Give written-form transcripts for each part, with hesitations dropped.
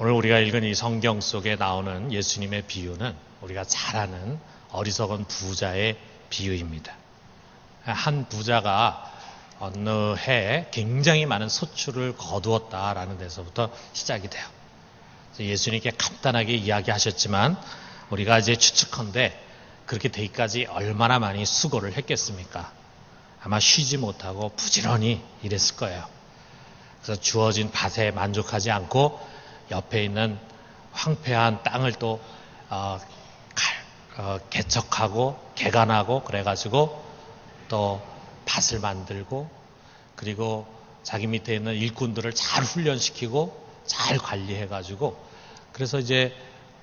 오늘 우리가 읽은 이 성경 속에 나오는 예수님의 비유는 우리가 잘 아는 어리석은 부자의 비유입니다. 한 부자가 어느 해에 굉장히 많은 소출을 거두었다라는 데서부터 시작이 돼요. 예수님께 간단하게 이야기하셨지만 우리가 이제 추측컨대 그렇게 되기까지 얼마나 많이 수고를 했겠습니까? 아마 쉬지 못하고 부지런히 일했을 거예요. 그래서 주어진 밭에 만족하지 않고 옆에 있는 황폐한 땅을 또 개척하고 개간하고 그래가지고 또 밭을 만들고 그리고 자기 밑에 있는 일꾼들을 잘 훈련시키고 잘 관리해가지고 그래서 이제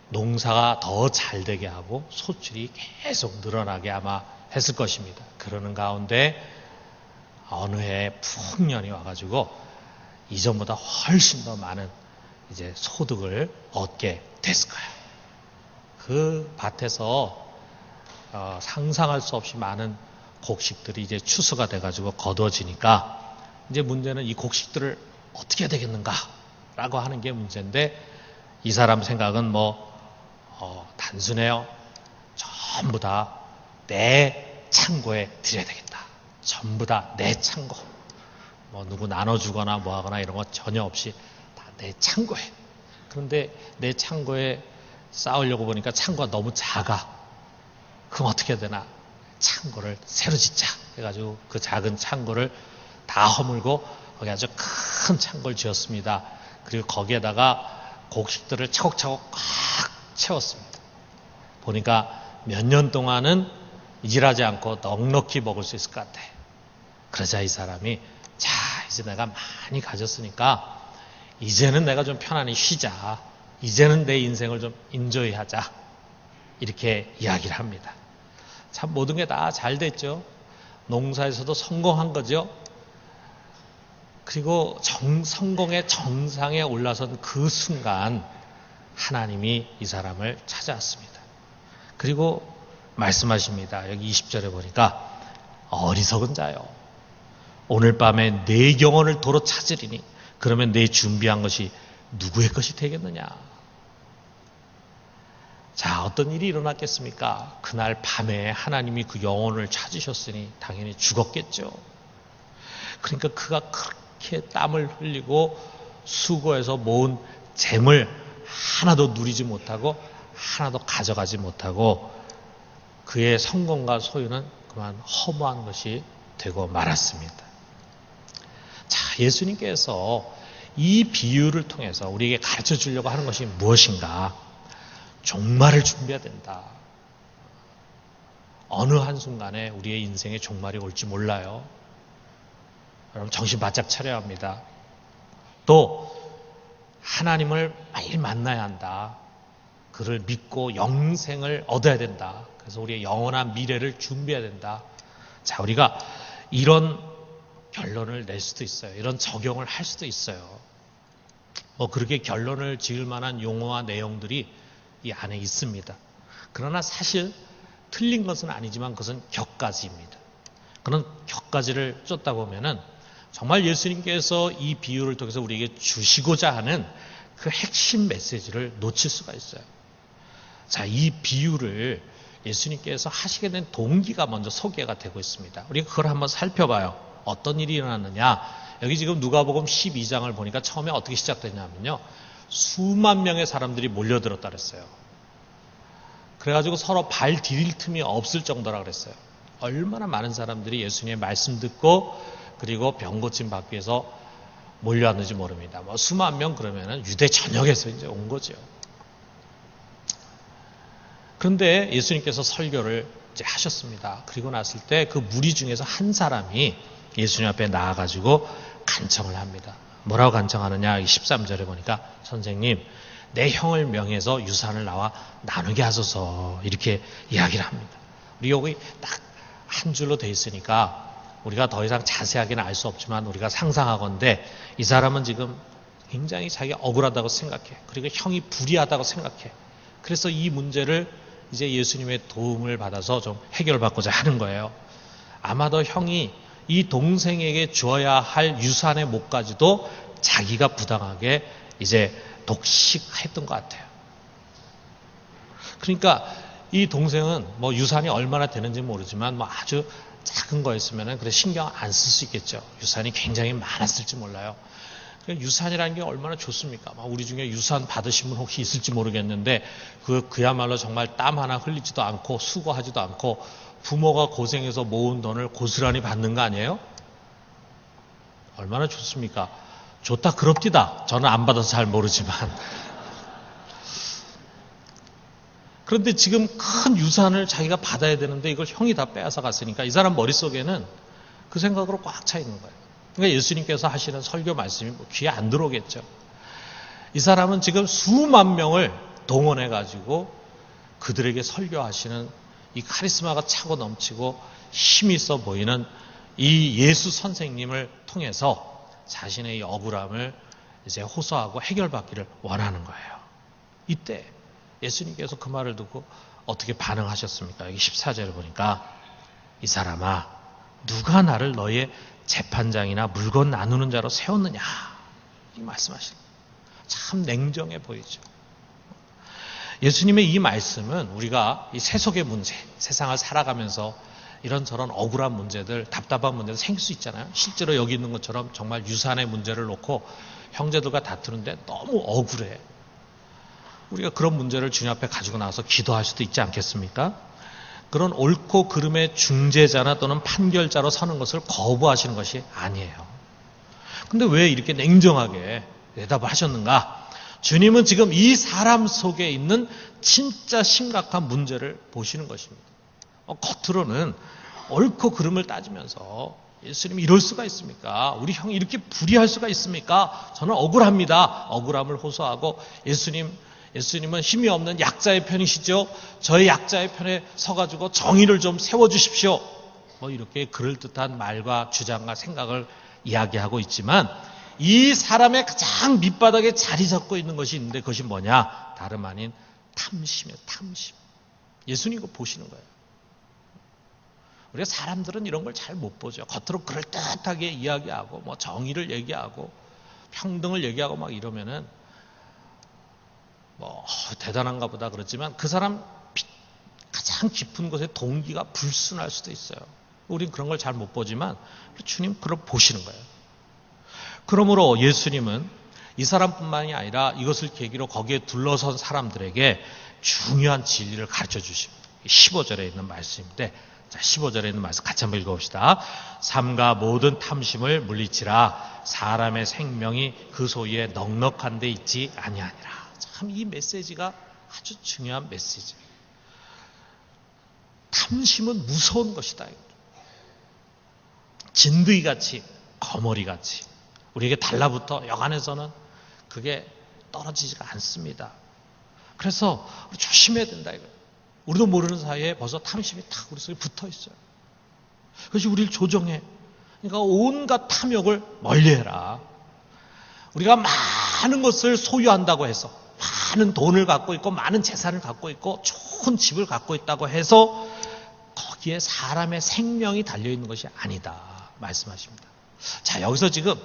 농사가 더 잘 되게 하고 소출이 계속 늘어나게 아마 했을 것입니다. 그러는 가운데 어느 해에 풍년이 와가지고 이전보다 훨씬 더 많은 이제 소득을 얻게 됐을 거예요. 그 밭에서 상상할 수 없이 많은 곡식들이 이제 추수가 돼가지고 거둬지니까 이제 문제는 이 곡식들을 어떻게 해야 되겠는가라고 하는 게 문제인데 이 사람 생각은 단순해요. 전부 다 내 창고에 들여야 되겠다. 전부 다 내 창고. 누구 나눠주거나 뭐하거나 이런 거 전혀 없이 다 내 창고에. 그런데 내 창고에 쌓으려고 보니까 창고가 너무 작아. 그럼 어떻게 해야 되나? 창고를 새로 짓자. 해가지고 그 작은 창고를 다 허물고 거기 아주 큰 창고를 지었습니다. 그리고 거기에다가 곡식들을 차곡차곡 꽉 채웠습니다. 보니까 몇 년 동안은 일하지 않고 넉넉히 먹을 수 있을 것 같아. 그러자 이 사람이 자 이제 내가 많이 가졌으니까 이제는 내가 좀 편안히 쉬자. 이제는 내 인생을 좀 인조이하자. 이렇게 이야기를 합니다. 참 모든 게 다 잘 됐죠. 농사에서도 성공한 거죠. 그리고 성공의 정상에 올라선 그 순간 하나님이 이 사람을 찾아왔습니다. 그리고 말씀하십니다. 여기 20절에 보니까 어리석은 자요. 오늘 밤에 내 영혼을 도로 찾으리니 그러면 내 준비한 것이 누구의 것이 되겠느냐. 자, 어떤 일이 일어났겠습니까? 그날 밤에 하나님이 그 영혼을 찾으셨으니 당연히 죽었겠죠. 그러니까 그가 그렇게 땀을 흘리고 수고해서 모은 잼을 하나도 누리지 못하고 하나도 가져가지 못하고 그의 성공과 소유는 그만 허무한 것이 되고 말았습니다. 자, 예수님께서 이 비유를 통해서 우리에게 가르쳐 주려고 하는 것이 무엇인가? 종말을 준비해야 된다. 어느 한순간에 우리의 인생에 종말이 올지 몰라요. 여러분 정신 바짝 차려야 합니다. 또 하나님을 매일 만나야 한다. 그를 믿고 영생을 얻어야 된다. 그래서 우리의 영원한 미래를 준비해야 된다. 자, 우리가 이런 결론을 낼 수도 있어요. 이런 적용을 할 수도 있어요. 그렇게 결론을 지을 만한 용어와 내용들이 이 안에 있습니다. 그러나 사실 틀린 것은 아니지만 그것은 격가지입니다. 그런 격가지를 쫓다 보면은 정말 예수님께서 이 비유를 통해서 우리에게 주시고자 하는 그 핵심 메시지를 놓칠 수가 있어요. 자, 이 비유를 예수님께서 하시게 된 동기가 먼저 소개가 되고 있습니다. 우리가 그걸 한번 살펴봐요. 어떤 일이 일어났느냐. 여기 지금 누가복음 12장을 보니까 처음에 어떻게 시작되냐면요. 수만 명의 사람들이 몰려들었다 그랬어요. 그래가지고 서로 발 디딜 틈이 없을 정도라 그랬어요. 얼마나 많은 사람들이 예수님의 말씀 듣고 그리고 병 고침 받기 위해서 몰려왔는지 모릅니다. 수만 명 그러면은 유대 전역에서 이제 온 거죠. 그런데 예수님께서 설교를 이제 하셨습니다. 그리고 났을 때 그 무리 중에서 한 사람이 예수님 앞에 나와가지고 간청을 합니다. 뭐라고 간청하느냐? 13절에 보니까 선생님, 내 형을 명해서 유산을 나와 나누게 하소서 이렇게 이야기를 합니다. 우리 여기 딱 한 줄로 돼 있으니까 우리가 더 이상 자세하게는 알 수 없지만 우리가 상상하건대 이 사람은 지금 굉장히 자기가 억울하다고 생각해. 그리고 형이 불의하다고 생각해. 그래서 이 문제를 이제 예수님의 도움을 받아서 좀 해결받고자 하는 거예요. 아마도 형이 이 동생에게 줘야 할 유산의 몫까지도 자기가 부당하게 이제 독식했던 것 같아요. 그러니까 이 동생은 뭐 유산이 얼마나 되는지 모르지만 뭐 아주 작은 거였으면 그래 신경 안 쓸 수 있겠죠. 유산이 굉장히 많았을지 몰라요. 유산이라는 게 얼마나 좋습니까? 우리 중에 유산 받으신 분 혹시 있을지 모르겠는데 그야말로 정말 땀 하나 흘리지도 않고 수고하지도 않고 부모가 고생해서 모은 돈을 고스란히 받는 거 아니에요? 얼마나 좋습니까? 좋다 그럽디다. 저는 안 받아서 잘 모르지만. 그런데 지금 큰 유산을 자기가 받아야 되는데 이걸 형이 다 빼앗아 갔으니까 이 사람 머릿속에는 그 생각으로 꽉 차 있는 거예요. 그러니까 예수님께서 하시는 설교 말씀이 귀에 안 들어오겠죠. 이 사람은 지금 수만 명을 동원해가지고 그들에게 설교하시는 이 카리스마가 차고 넘치고 힘이 있어 보이는 이 예수 선생님을 통해서 자신의 이 억울함을 이제 호소하고 해결받기를 원하는 거예요. 이때 예수님께서 그 말을 듣고 어떻게 반응하셨습니까? 여기 14절을 보니까 이 사람아 누가 나를 너의 재판장이나 물건 나누는 자로 세웠느냐 이 말씀하시는 거예요. 참 냉정해 보이죠. 예수님의 이 말씀은 우리가 이 세속의 문제, 세상을 살아가면서 이런저런 억울한 문제들, 답답한 문제들 생길 수 있잖아요. 실제로 여기 있는 것처럼 정말 유산의 문제를 놓고 형제들과 다투는데 너무 억울해. 우리가 그런 문제를 주님 앞에 가지고 나와서 기도할 수도 있지 않겠습니까? 그런 옳고 그름의 중재자나 또는 판결자로 서는 것을 거부하시는 것이 아니에요. 근데 왜 이렇게 냉정하게 대답을 하셨는가? 주님은 지금 이 사람 속에 있는 진짜 심각한 문제를 보시는 것입니다. 겉으로는 옳고 그름을 따지면서 예수님이 이럴 수가 있습니까? 우리 형이 이렇게 불의할 수가 있습니까? 저는 억울합니다. 억울함을 호소하고 예수님은 힘이 없는 약자의 편이시죠. 저의 약자의 편에 서가지고 정의를 좀 세워주십시오. 뭐 이렇게 그럴듯한 말과 주장과 생각을 이야기하고 있지만 이 사람의 가장 밑바닥에 자리 잡고 있는 것이 있는데 그것이 뭐냐? 다름 아닌 탐심이에요. 탐심. 예수님 이거 보시는 거예요. 우리가 사람들은 이런 걸 잘 못 보죠. 겉으로 그럴듯하게 이야기하고 뭐 정의를 얘기하고 평등을 얘기하고 막 이러면은 뭐 대단한가 보다 그렇지만 그 사람 가장 깊은 곳에 동기가 불순할 수도 있어요. 우린 그런 걸 잘 못 보지만 주님 그걸 보시는 거예요. 그러므로 예수님은 이 사람뿐만이 아니라 이것을 계기로 거기에 둘러선 사람들에게 중요한 진리를 가르쳐 주십니다. 15절에 있는 말씀인데 자, 15절에 있는 말씀 같이 한번 읽어봅시다. 삼가 모든 탐심을 물리치라. 사람의 생명이 그 소유에 넉넉한 데 있지 아니하니라. 참 이 메시지가 아주 중요한 메시지. 탐심은 무서운 것이다. 진드기같이 거머리같이 우리에게 달라붙어 여간에서는 그게 떨어지지가 않습니다. 그래서 우리 조심해야 된다 이거예요. 우리도 모르는 사이에 벌써 탐심이 탁 우리 속에 붙어 있어요. 그것이 우리를 조종해. 그러니까 온갖 탐욕을 멀리해라. 우리가 많은 것을 소유한다고 해서 많은 돈을 갖고 있고 많은 재산을 갖고 있고 좋은 집을 갖고 있다고 해서 거기에 사람의 생명이 달려있는 것이 아니다 말씀하십니다. 자, 여기서 지금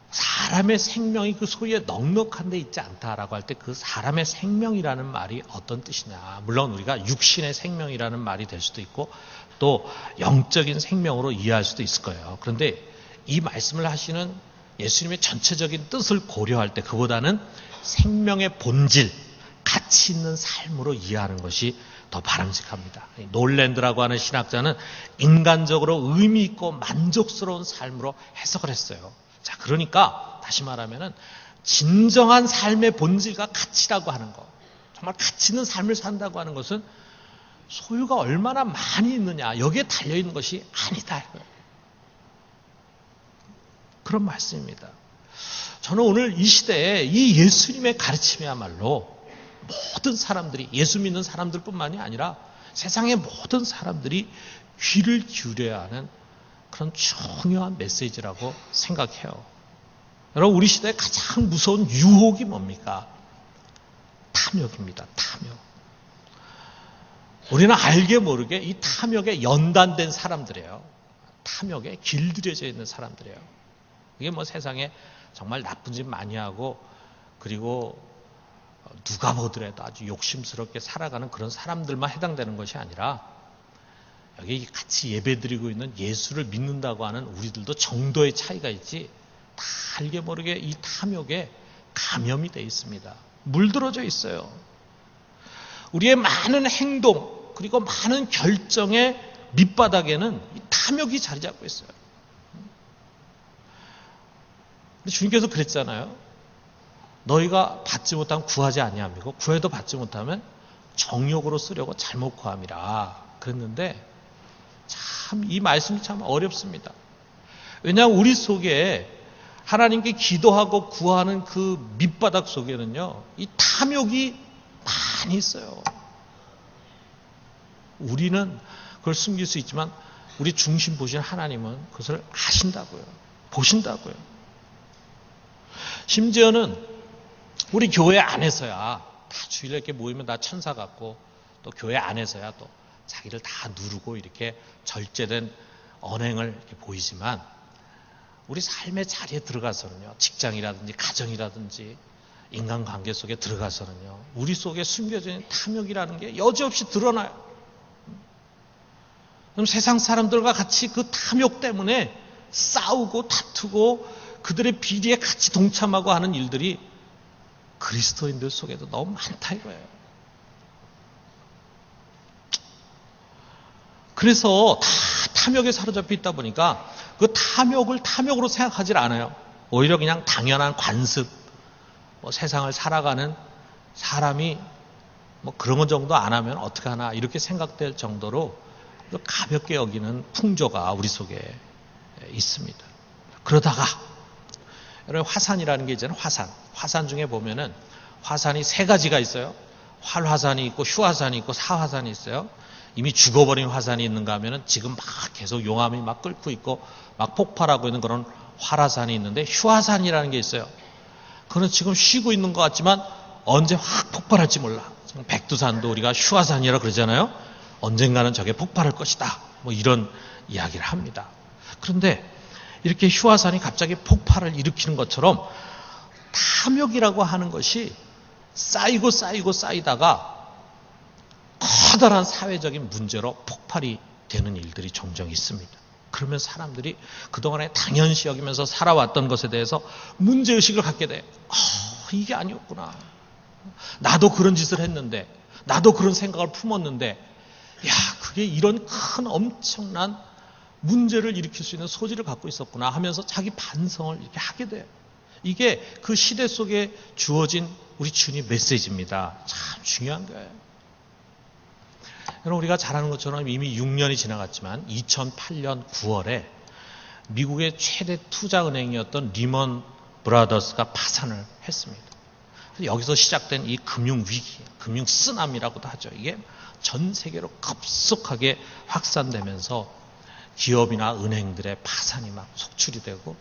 사람의 생명이 그 소유에 넉넉한 데 있지 않다라고 할 때 그 사람의 생명이라는 말이 어떤 뜻이냐. 물론 우리가 육신의 생명이라는 말이 될 수도 있고 또 영적인 생명으로 이해할 수도 있을 거예요. 그런데 이 말씀을 하시는 예수님의 전체적인 뜻을 고려할 때 그보다는 생명의 본질, 가치 있는 삶으로 이해하는 것이 더 바람직합니다. 놀랜드라고 하는 신학자는 인간적으로 의미 있고 만족스러운 삶으로 해석을 했어요. 자, 그러니까 다시 말하면은 진정한 삶의 본질과 가치라고 하는 것, 정말 가치 있는 삶을 산다고 하는 것은 소유가 얼마나 많이 있느냐 여기에 달려있는 것이 아니다. 그런 말씀입니다. 저는 오늘 이 시대에 이 예수님의 가르침이야말로 모든 사람들이 예수 믿는 사람들뿐만이 아니라 세상의 모든 사람들이 귀를 기울여야 하는 그런 중요한 메시지라고 생각해요. 여러분 우리 시대에 가장 무서운 유혹이 뭡니까? 탐욕입니다. 탐욕. 우리는 알게 모르게 이 탐욕에 연단된 사람들이에요. 탐욕에 길들여져 있는 사람들이에요. 이게 뭐 세상에 정말 나쁜 짓 많이 하고 그리고 누가 보더라도 아주 욕심스럽게 살아가는 그런 사람들만 해당되는 것이 아니라 여기 같이 예배드리고 있는 예수를 믿는다고 하는 우리들도 정도의 차이가 있지 다 알게 모르게 이 탐욕에 감염이 돼 있습니다. 물들어져 있어요. 우리의 많은 행동 그리고 많은 결정의 밑바닥에는 이 탐욕이 자리 잡고 있어요. 주님께서 그랬잖아요. 너희가 받지 못하면 구하지 아니함이고 구해도 받지 못하면 정욕으로 쓰려고 잘못 구함이라 그랬는데 참 이 말씀이 참 어렵습니다. 왜냐하면 우리 속에 하나님께 기도하고 구하는 그 밑바닥 속에는요 이 탐욕이 많이 있어요. 우리는 그걸 숨길 수 있지만 우리 중심 보신 하나님은 그것을 아신다고요. 보신다고요. 심지어는 우리 교회 안에서야 다 주일에 이렇게 모이면 다 천사 같고 또 교회 안에서야 또 자기를 다 누르고 이렇게 절제된 언행을 이렇게 보이지만 우리 삶의 자리에 들어가서는요 직장이라든지 가정이라든지 인간관계 속에 들어가서는요 우리 속에 숨겨져 있는 탐욕이라는 게 여지없이 드러나요. 그럼 세상 사람들과 같이 그 탐욕 때문에 싸우고 다투고 그들의 비리에 같이 동참하고 하는 일들이 그리스도인들 속에도 너무 많다 이거예요. 그래서 다 탐욕에 사로잡혀 있다 보니까 그 탐욕을 탐욕으로 생각하지 않아요. 오히려 그냥 당연한 관습, 세상을 살아가는 사람이 그런 것 정도 안 하면 어떻게 하나 이렇게 생각될 정도로 가볍게 여기는 풍조가 우리 속에 있습니다. 그러다가 여러분 화산이라는 게 있잖아요. 화산 중에 보면은 화산이 세 가지가 있어요. 활화산이 있고 휴화산이 있고 사화산이 있어요. 이미 죽어버린 화산이 있는가 하면은 지금 막 계속 용암이 막 끓고 있고 막 폭발하고 있는 그런 활화산이 있는데 휴화산이라는 게 있어요. 그건 지금 쉬고 있는 것 같지만 언제 확 폭발할지 몰라. 지금 백두산도 우리가 휴화산이라고 그러잖아요. 언젠가는 저게 폭발할 것이다. 이런 이야기를 합니다. 그런데 이렇게 휴화산이 갑자기 폭발을 일으키는 것처럼 탐욕이라고 하는 것이 쌓이고 쌓이다가 커다란 사회적인 문제로 폭발이 되는 일들이 종종 있습니다. 그러면 사람들이 그동안에 당연시 여기면서 살아왔던 것에 대해서 문제의식을 갖게 돼요. 이게 아니었구나. 나도 그런 짓을 했는데 나도 그런 생각을 품었는데 그게 이런 큰 엄청난 문제를 일으킬 수 있는 소지를 갖고 있었구나 하면서 자기 반성을 이렇게 하게 돼요. 이게 그 시대 속에 주어진 우리 주님 메시지입니다. 참 중요한 거예요. 여러분 우리가 잘 아는 것처럼 이미 6년이 지나갔지만 2008년 9월에 미국의 최대 투자은행이었던 리먼 브라더스가 파산을 했습니다. 여기서 시작된 이 금융위기, 금융쓰나미라고도 하죠. 이게 전 세계로 급속하게 확산되면서 기업이나 은행들의 파산이 막 속출이 되고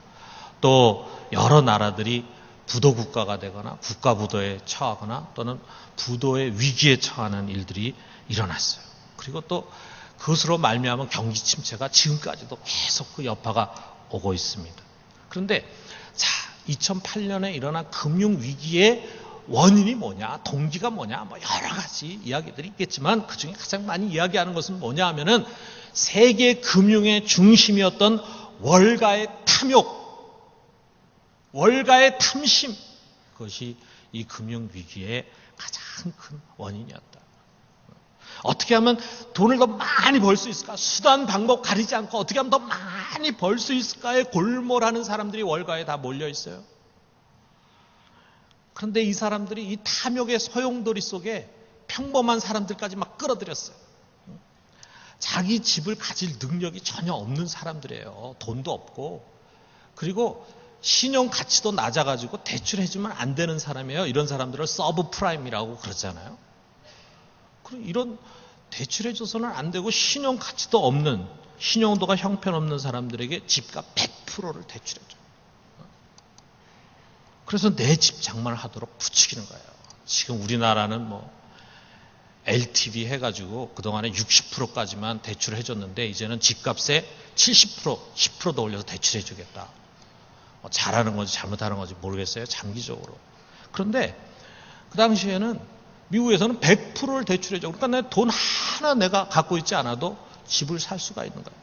또 여러 나라들이 부도국가가 되거나 국가부도에 처하거나 또는 부도의 위기에 처하는 일들이 일어났어요. 그리고 또 그것으로 말미암은 경기 침체가 지금까지도 계속 그 여파가 오고 있습니다. 그런데 2008년에 일어난 금융위기의 원인이 뭐냐, 동기가 뭐냐, 여러 가지 이야기들이 있겠지만 그 중에 가장 많이 이야기하는 것은 뭐냐 하면은 세계 금융의 중심이었던 월가의 탐욕, 월가의 탐심, 그것이 이 금융위기의 가장 큰 원인이었다. 어떻게 하면 돈을 더 많이 벌 수 있을까? 수단, 방법 가리지 않고 어떻게 하면 더 많이 벌 수 있을까에 골몰하는 사람들이 월가에 다 몰려 있어요. 그런데 이 사람들이 이 탐욕의 소용돌이 속에 평범한 사람들까지 막 끌어들였어요. 자기 집을 가질 능력이 전혀 없는 사람들이에요. 돈도 없고. 그리고 신용 가치도 낮아가지고 대출해주면 안 되는 사람이에요. 이런 사람들을 서브프라임이라고 그러잖아요. 그럼 이런 대출해줘서는 안 되고 신용 가치도 없는, 신용도가 형편없는 사람들에게 집값 100%를 대출해줘요. 그래서 내 집 장만을 하도록 부추기는 거예요. 지금 우리나라는 LTV 해가지고 그동안에 60%까지만 대출을 해줬는데 이제는 집값에 70%, 10%더 올려서 대출해주겠다. 잘하는 건지 잘못하는 건지 모르겠어요. 장기적으로. 그런데 그 당시에는 미국에서는 100%를 대출해줘. 그러니까 내 돈 하나 내가 갖고 있지 않아도 집을 살 수가 있는 거예요.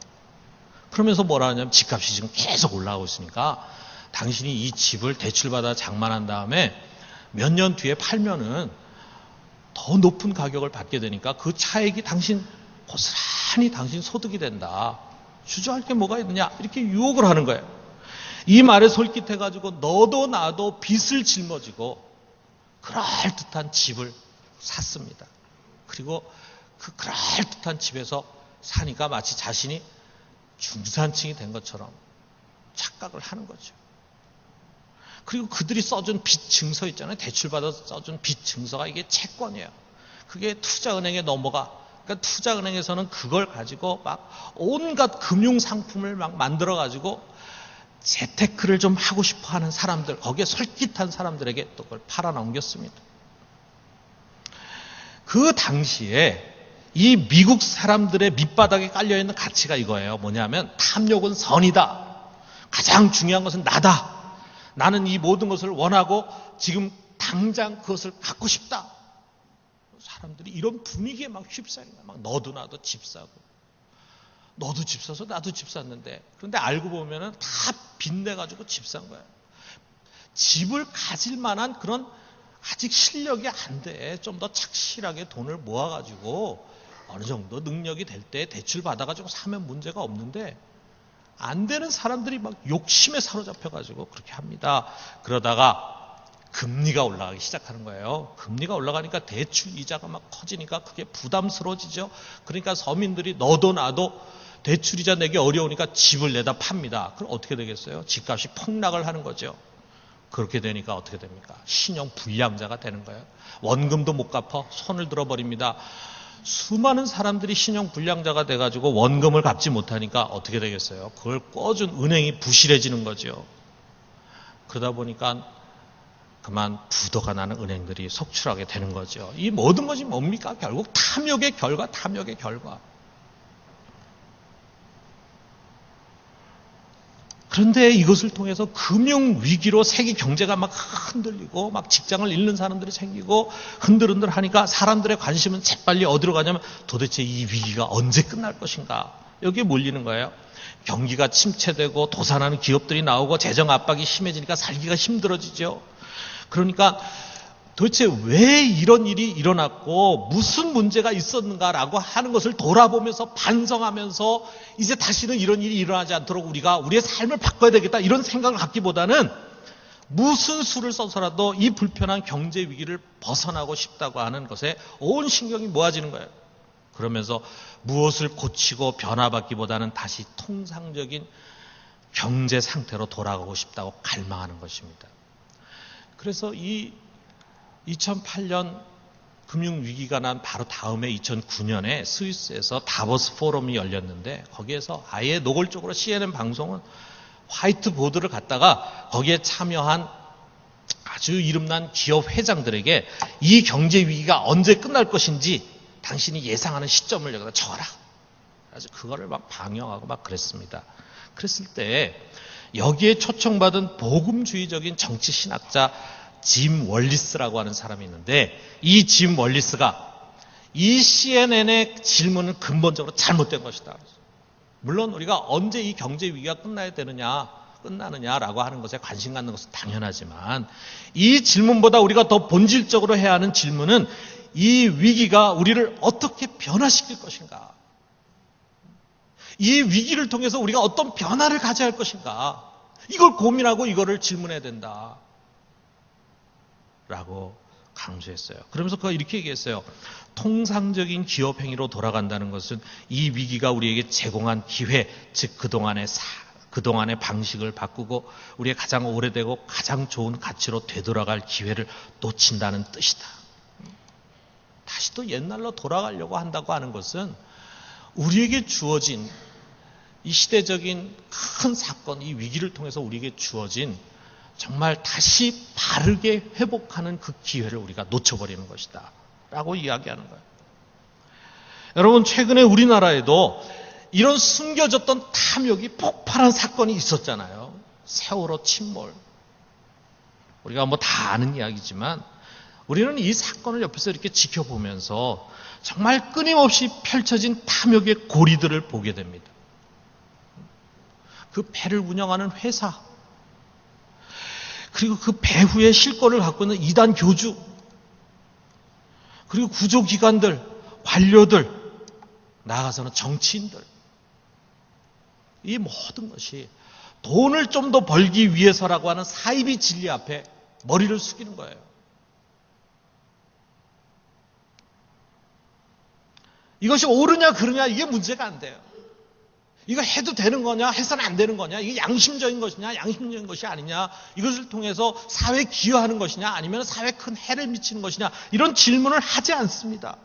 그러면서 뭐라 하냐면 집값이 지금 계속 올라가고 있으니까 당신이 이 집을 대출받아 장만한 다음에 몇 년 뒤에 팔면은 더 높은 가격을 받게 되니까 그 차익이 고스란히 당신 소득이 된다. 주저할 게 뭐가 있느냐 이렇게 유혹을 하는 거예요. 이 말에 솔깃해가지고 너도 나도 빚을 짊어지고 그럴듯한 집을 샀습니다. 그리고 그 그럴듯한 집에서 사니까 마치 자신이 중산층이 된 것처럼 착각을 하는 거죠. 그리고 그들이 써준 빚 증서 있잖아요. 대출받아서 써준 빚 증서가 이게 채권이에요. 그게 투자은행에 넘어가. 그러니까 투자은행에서는 그걸 가지고 막 온갖 금융상품을 막 만들어가지고 재테크를 좀 하고 싶어 하는 사람들, 거기에 솔깃한 사람들에게 또 그걸 팔아 넘겼습니다. 그 당시에 이 미국 사람들의 밑바닥에 깔려있는 가치가 이거예요. 뭐냐면 탐욕은 선이다. 가장 중요한 것은 나다. 나는 이 모든 것을 원하고 지금 당장 그것을 갖고 싶다. 사람들이 이런 분위기에 막 휩싸인 거야. 막 너도 나도 집 사고. 너도 집 사서 나도 집 샀는데. 그런데 알고 보면은 다 빚내가지고 집 산 거야. 집을 가질 만한 그런 아직 실력이 안 돼. 좀 더 착실하게 돈을 모아가지고 어느 정도 능력이 될 때 대출 받아가지고 사면 문제가 없는데 안 되는 사람들이 막 욕심에 사로잡혀가지고 그렇게 합니다. 그러다가 금리가 올라가기 시작하는 거예요. 금리가 올라가니까 대출 이자가 막 커지니까 그게 부담스러워지죠. 그러니까 서민들이 너도 나도 대출 이자 내기 어려우니까 집을 내다 팝니다. 그럼 어떻게 되겠어요? 집값이 폭락을 하는 거죠. 그렇게 되니까 어떻게 됩니까? 신용 불량자가 되는 거예요. 원금도 못 갚아 손을 들어버립니다. 수많은 사람들이 신용 불량자가 돼가지고 원금을 갚지 못하니까 어떻게 되겠어요? 그걸 꿔준 은행이 부실해지는 거죠. 그러다 보니까 그만 부도가 나는 은행들이 속출하게 되는 거죠. 이 모든 것이 뭡니까? 결국 탐욕의 결과, 탐욕의 결과. 그런데 이것을 통해서 금융위기로 세계 경제가 막 흔들리고 막 직장을 잃는 사람들이 생기고 흔들흔들 하니까 사람들의 관심은 재빨리 어디로 가냐면 도대체 이 위기가 언제 끝날 것인가 여기에 몰리는 거예요. 경기가 침체되고 도산하는 기업들이 나오고 재정 압박이 심해지니까 살기가 힘들어지죠. 그러니까 도대체 왜 이런 일이 일어났고 무슨 문제가 있었는가라고 하는 것을 돌아보면서 반성하면서 이제 다시는 이런 일이 일어나지 않도록 우리가 우리의 삶을 바꿔야 되겠다 이런 생각을 갖기보다는 무슨 수를 써서라도 이 불편한 경제 위기를 벗어나고 싶다고 하는 것에 온 신경이 모아지는 거예요. 그러면서 무엇을 고치고 변화받기보다는 다시 통상적인 경제 상태로 돌아가고 싶다고 갈망하는 것입니다. 그래서 이 2008년 금융위기가 난 바로 다음에 2009년에 스위스에서 다보스 포럼이 열렸는데 거기에서 아예 노골적으로 CNN 방송은 화이트보드를 갖다가 거기에 참여한 아주 이름난 기업 회장들에게 이 경제 위기가 언제 끝날 것인지 당신이 예상하는 시점을 여기다 적어라. 그래서 그거를 막 방영하고 막 그랬습니다. 그랬을 때 여기에 초청받은 복음주의적인 정치 신학자 짐 월리스라고 하는 사람이 있는데 이 짐 월리스가 이 CNN의 질문은 근본적으로 잘못된 것이다. 물론 우리가 언제 이 경제 위기가 끝나느냐라고 하는 것에 관심 갖는 것은 당연하지만 이 질문보다 우리가 더 본질적으로 해야 하는 질문은 이 위기가 우리를 어떻게 변화시킬 것인가? 이 위기를 통해서 우리가 어떤 변화를 가져야 할 것인가? 이걸 고민하고 이거를 질문해야 된다. 라고 강조했어요. 그러면서 그가 이렇게 얘기했어요. 통상적인 기업 행위로 돌아간다는 것은 이 위기가 우리에게 제공한 기회, 즉 그동안의 방식을 바꾸고 우리의 가장 오래되고 가장 좋은 가치로 되돌아갈 기회를 놓친다는 뜻이다. 다시 또 옛날로 돌아가려고 한다고 하는 것은 우리에게 주어진 이 시대적인 큰 사건, 이 위기를 통해서 우리에게 주어진 정말 다시 바르게 회복하는 그 기회를 우리가 놓쳐버리는 것이다 라고 이야기하는 거예요. 여러분 최근에 우리나라에도 이런 숨겨졌던 탐욕이 폭발한 사건이 있었잖아요. 세월호 침몰. 우리가 뭐 다 아는 이야기지만 우리는 이 사건을 옆에서 이렇게 지켜보면서 정말 끊임없이 펼쳐진 탐욕의 고리들을 보게 됩니다. 그 배를 운영하는 회사, 그리고 그 배후의 실권을 갖고 있는 이단 교주, 그리고 구조기관들, 관료들, 나아가서는 정치인들. 이 모든 것이 돈을 좀 더 벌기 위해서라고 하는 사이비 진리 앞에 머리를 숙이는 거예요. 이것이 옳으냐 그르냐 이게 문제가 안 돼요. 이거 해도 되는 거냐 해서는 안 되는 거냐, 이게 양심적인 것이냐 양심적인 것이 아니냐, 이것을 통해서 사회에 기여하는 것이냐 아니면 사회에 큰 해를 미치는 것이냐, 이런 질문을 하지 않습니다.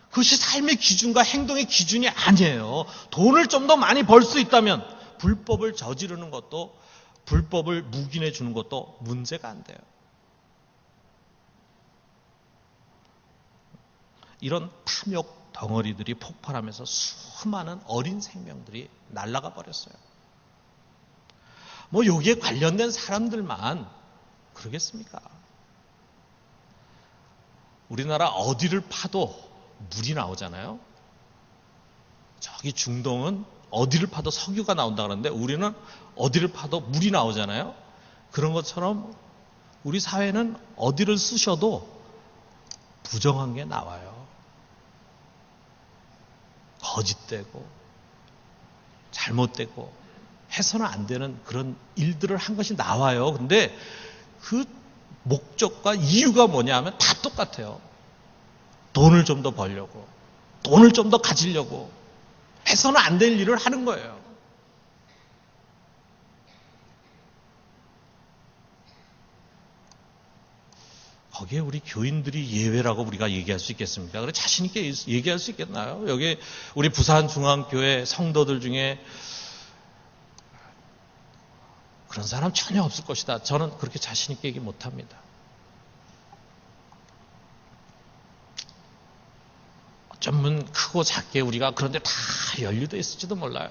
그것이 삶의 기준과 행동의 기준이 아니에요. 돈을 좀 더 많이 벌 수 있다면 불법을 저지르는 것도, 불법을 묵인해 주는 것도 문제가 안 돼요. 이런 탐욕 덩어리들이 폭발하면서 수많은 어린 생명들이 날아가 버렸어요. 뭐 여기에 관련된 사람들만 그러겠습니까? 우리나라 어디를 파도 물이 나오잖아요. 저기 중동은 어디를 파도 석유가 나온다 그러는데 우리는 어디를 파도 물이 나오잖아요. 그런 것처럼 우리 사회는 어디를 쑤셔도 부정한 게 나와요. 거짓되고 잘못되고 해서는 안 되는 그런 일들을 한 것이 나와요. 근데 그 목적과 이유가 뭐냐 하면 다 똑같아요. 돈을 좀 더 벌려고, 돈을 좀 더 가지려고 해서는 안 될 일을 하는 거예요. 거기에 우리 교인들이 예외라고 우리가 얘기할 수 있겠습니까? 그래 자신 있게 얘기할 수 있겠나요? 여기 우리 부산중앙교회 성도들 중에 그런 사람 전혀 없을 것이다. 저는 그렇게 자신 있게 얘기 못합니다. 어쩌면 크고 작게 우리가 그런데 다 연루되어 있을지도 몰라요.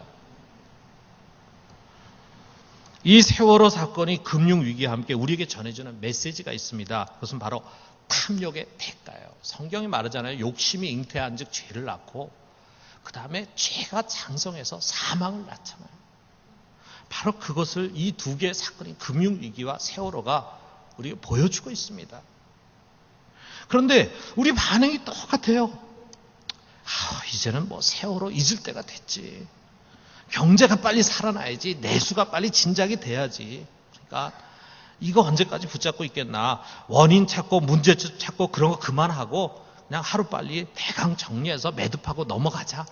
이 세월호 사건이 금융위기와 함께 우리에게 전해주는 메시지가 있습니다. 그것은 바로 탐욕의 대가예요. 성경이 말하잖아요. 욕심이 잉태한 즉 죄를 낳고 그 다음에 죄가 장성해서 사망을 낳잖아요. 바로 그것을 이 두 개의 사건이 금융위기와 세월호가 우리에게 보여주고 있습니다. 그런데 우리 반응이 똑같아요. 이제는 뭐 세월호 잊을 때가 됐지. 경제가 빨리 살아나야지. 내수가 빨리 진작이 돼야지. 그러니까 이거 언제까지 붙잡고 있겠나. 원인 찾고 문제 찾고 그런 거 그만하고 그냥 하루빨리 대강 정리해서 매듭하고 넘어가자.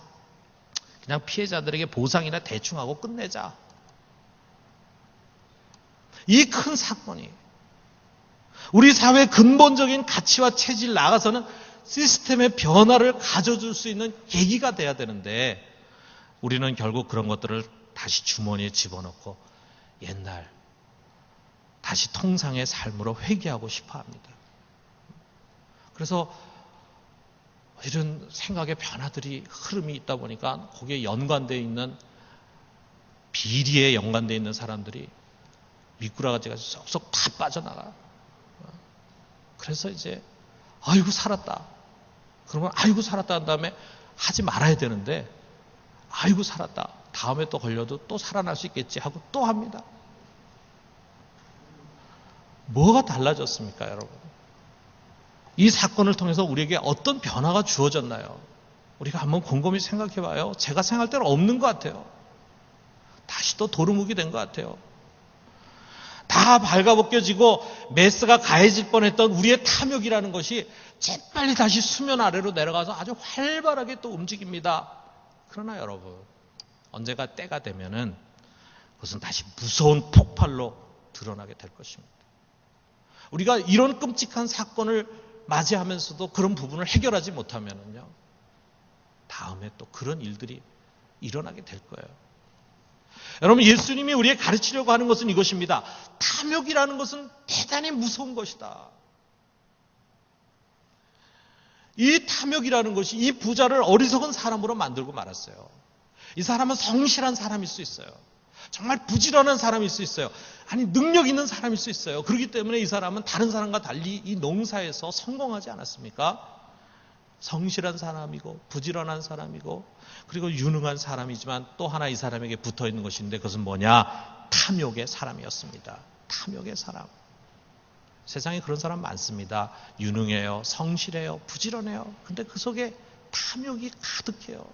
그냥 피해자들에게 보상이나 대충 하고 끝내자. 이 큰 사건이 우리 사회의 근본적인 가치와 체질 나아가서는 시스템의 변화를 가져줄 수 있는 계기가 돼야 되는데 우리는 결국 그런 것들을 다시 주머니에 집어넣고 옛날 다시 통상의 삶으로 회귀하고 싶어 합니다. 그래서 이런 생각의 변화들이 흐름이 있다 보니까 거기에 연관되어 있는 비리에 연관되어 있는 사람들이 미꾸라지가 쏙쏙 다 빠져나가. 그래서 이제 아이고 살았다. 그러면 아이고 살았다 한 다음에 하지 말아야 되는데 아이고 살았다. 다음에 또 걸려도 또 살아날 수 있겠지 하고 또 합니다. 뭐가 달라졌습니까, 여러분? 이 사건을 통해서 우리에게 어떤 변화가 주어졌나요? 우리가 한번 곰곰이 생각해 봐요. 제가 생각할 때는 없는 것 같아요. 다시 또 도루묵이 된 것 같아요. 다 발가벗겨지고 메스가 가해질 뻔했던 우리의 탐욕이라는 것이 재빨리 다시 수면 아래로 내려가서 아주 활발하게 또 움직입니다. 그러나 여러분, 언제가 때가 되면은 그것은 다시 무서운 폭발로 드러나게 될 것입니다. 우리가 이런 끔찍한 사건을 맞이하면서도 그런 부분을 해결하지 못하면은요, 다음에 또 그런 일들이 일어나게 될 거예요. 여러분, 예수님이 우리에게 가르치려고 하는 것은 이것입니다. 탐욕이라는 것은 대단히 무서운 것이다. 이 탐욕이라는 것이 이 부자를 어리석은 사람으로 만들고 말았어요. 이 사람은 성실한 사람일 수 있어요. 정말 부지런한 사람일 수 있어요. 아니, 능력 있는 사람일 수 있어요. 그렇기 때문에 이 사람은 다른 사람과 달리 이 농사에서 성공하지 않았습니까? 성실한 사람이고 부지런한 사람이고 그리고 유능한 사람이지만 또 하나 이 사람에게 붙어있는 것인데 그것은 뭐냐? 탐욕의 사람이었습니다. 탐욕의 사람. 세상에 그런 사람 많습니다. 유능해요, 성실해요, 부지런해요. 근데 그 속에 탐욕이 가득해요.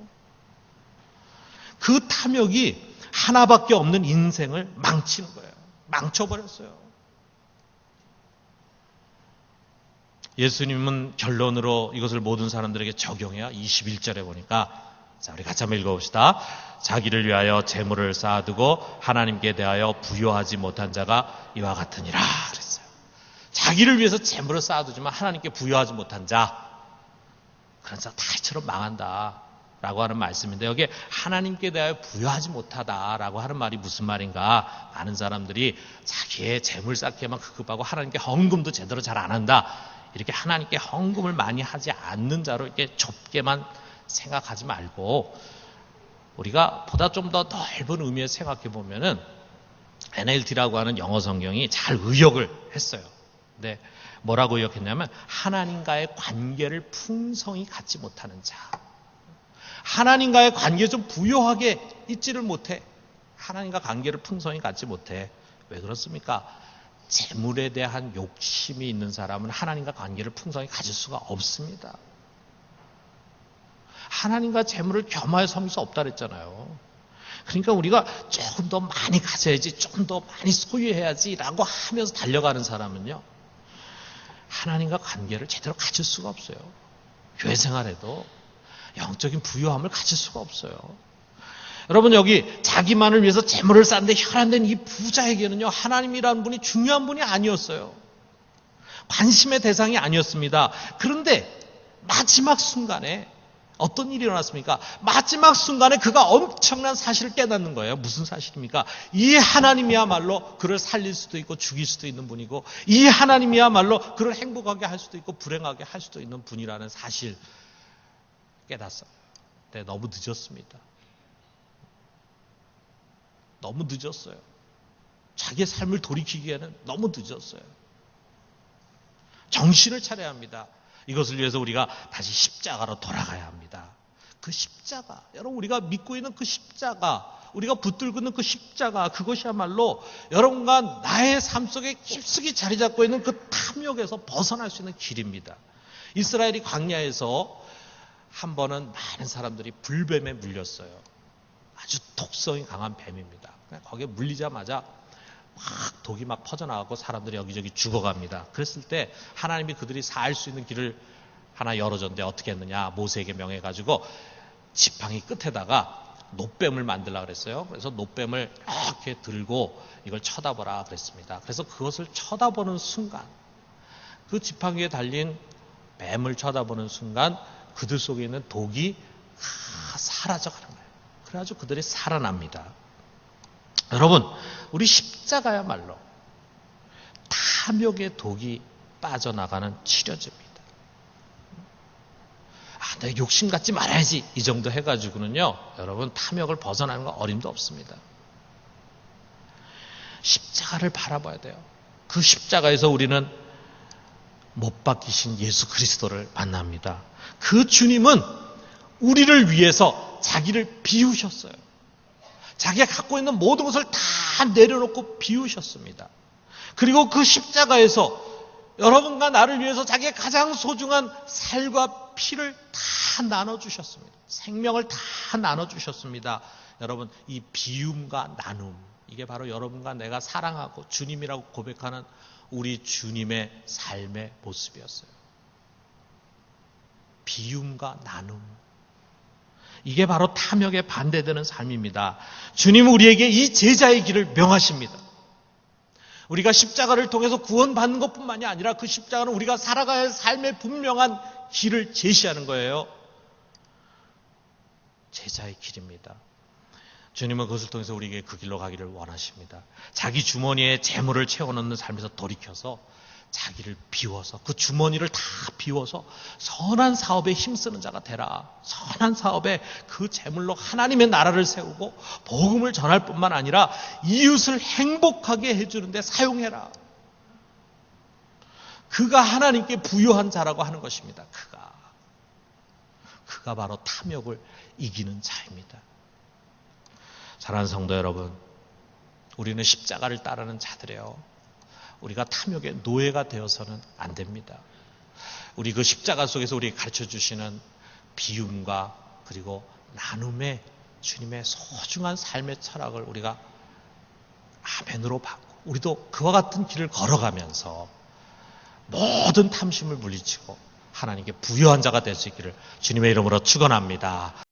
그 탐욕이 하나밖에 없는 인생을 망치는 거예요. 망쳐버렸어요. 예수님은 결론으로 이것을 모든 사람들에게 적용해요. 21절에 보니까, 자, 우리 같이 한번 읽어봅시다. 자기를 위하여 재물을 쌓아두고 하나님께 대하여 부요하지 못한 자가 이와 같으니라 그랬어요. 자기를 위해서 재물을 쌓아두지만 하나님께 부요하지 못한 자, 그런 자 다 이처럼 망한다 라고 하는 말씀인데, 여기에 하나님께 대하여 부요하지 못하다라고 하는 말이 무슨 말인가? 많은 사람들이 자기의 재물 쌓기에만 급급하고 하나님께 헌금도 제대로 잘 안 한다, 이렇게 하나님께 헌금을 많이 하지 않는 자로 이렇게 좁게만 생각하지 말고, 우리가 보다 좀 더 넓은 의미에서 생각해 보면은 NLT라고 하는 영어 성경이 잘 의역을 했어요. 근데 뭐라고 의역했냐면, 하나님과의 관계를 풍성히 갖지 못하는 자. 하나님과의 관계 좀 부요하게 있지를 못해. 하나님과 관계를 풍성히 갖지 못해. 왜 그렇습니까? 재물에 대한 욕심이 있는 사람은 하나님과 관계를 풍성히 가질 수가 없습니다. 하나님과 재물을 겸하여 섬길 수 없다 그랬잖아요. 그러니까 우리가 조금 더 많이 가져야지, 조금 더 많이 소유해야지 라고 하면서 달려가는 사람은요, 하나님과 관계를 제대로 가질 수가 없어요. 교회 생활에도 영적인 부요함을 가질 수가 없어요. 여러분, 여기 자기만을 위해서 재물을 쌓는데 혈안된 이 부자에게는요, 하나님이라는 분이 중요한 분이 아니었어요. 관심의 대상이 아니었습니다. 그런데 마지막 순간에 어떤 일이 일어났습니까? 마지막 순간에 그가 엄청난 사실을 깨닫는 거예요. 무슨 사실입니까? 이 하나님이야말로 그를 살릴 수도 있고 죽일 수도 있는 분이고, 이 하나님이야말로 그를 행복하게 할 수도 있고 불행하게 할 수도 있는 분이라는 사실 깨닫어요. 근데 너무 늦었습니다. 너무 늦었어요. 자기의 삶을 돌이키기에는 너무 늦었어요. 정신을 차려야 합니다. 이것을 위해서 우리가 다시 십자가로 돌아가야 합니다. 그 십자가, 여러분, 우리가 믿고 있는 그 십자가, 우리가 붙들고 있는 그 십자가, 그것이야말로 여러분과 나의 삶 속에 깊숙이 자리 잡고 있는 그 탐욕에서 벗어날 수 있는 길입니다. 이스라엘이 광야에서 한 번은 많은 사람들이 불뱀에 물렸어요. 아주 독성이 강한 뱀입니다. 거기에 물리자마자 막 독이 막 퍼져나가고 사람들이 여기저기 죽어갑니다. 그랬을 때 하나님이 그들이 살 수 있는 길을 하나 열어줬는데 어떻게 했느냐? 모세에게 명해가지고 지팡이 끝에다가 놋뱀을 만들려고 그랬어요. 그래서 놋뱀을 이렇게 들고 이걸 쳐다보라 그랬습니다. 그래서 그것을 쳐다보는 순간, 그 지팡이에 달린 뱀을 쳐다보는 순간 그들 속에 있는 독이 사라져가는 거예요. 그래가지고 그들이 살아납니다. 여러분, 우리 십자가야말로 탐욕의 독이 빠져나가는 치료제입니다. 내 욕심 갖지 말아야지, 이 정도 해가지고는요, 여러분, 탐욕을 벗어나는 건 어림도 없습니다. 십자가를 바라봐야 돼요. 그 십자가에서 우리는 못 박히신 예수 그리스도를 만납니다. 그 주님은 우리를 위해서 자기를 비우셨어요. 자기가 갖고 있는 모든 것을 다 내려놓고 비우셨습니다. 그리고 그 십자가에서 여러분과 나를 위해서 자기의 가장 소중한 살과 피를 다 나눠주셨습니다. 생명을 다 나눠주셨습니다. 여러분, 이 비움과 나눔, 이게 바로 여러분과 내가 사랑하고 주님이라고 고백하는 우리 주님의 삶의 모습이었어요. 비움과 나눔, 이게 바로 탐욕에 반대되는 삶입니다. 주님은 우리에게 이 제자의 길을 명하십니다. 우리가 십자가를 통해서 구원받는 것뿐만이 아니라 그 십자가는 우리가 살아가야 할 삶의 분명한 길을 제시하는 거예요. 제자의 길입니다. 주님은 그것을 통해서 우리에게 그 길로 가기를 원하십니다. 자기 주머니에 재물을 채워넣는 삶에서 돌이켜서 자기를 비워서 그 주머니를 다 비워서 선한 사업에 힘쓰는 자가 되라. 선한 사업에 그 재물로 하나님의 나라를 세우고 복음을 전할 뿐만 아니라 이웃을 행복하게 해주는 데 사용해라. 그가 하나님께 부요한 자라고 하는 것입니다. 그가 바로 탐욕을 이기는 자입니다. 사랑하는 성도 여러분, 우리는 십자가를 따르는 자들이에요. 우리가 탐욕의 노예가 되어서는 안 됩니다. 우리 그 십자가 속에서 우리에게 가르쳐 주시는 비움과 그리고 나눔의 주님의 소중한 삶의 철학을 우리가 아멘으로 받고 우리도 그와 같은 길을 걸어가면서 모든 탐심을 물리치고 하나님께 부요한 자가 될 수 있기를 주님의 이름으로 축원합니다.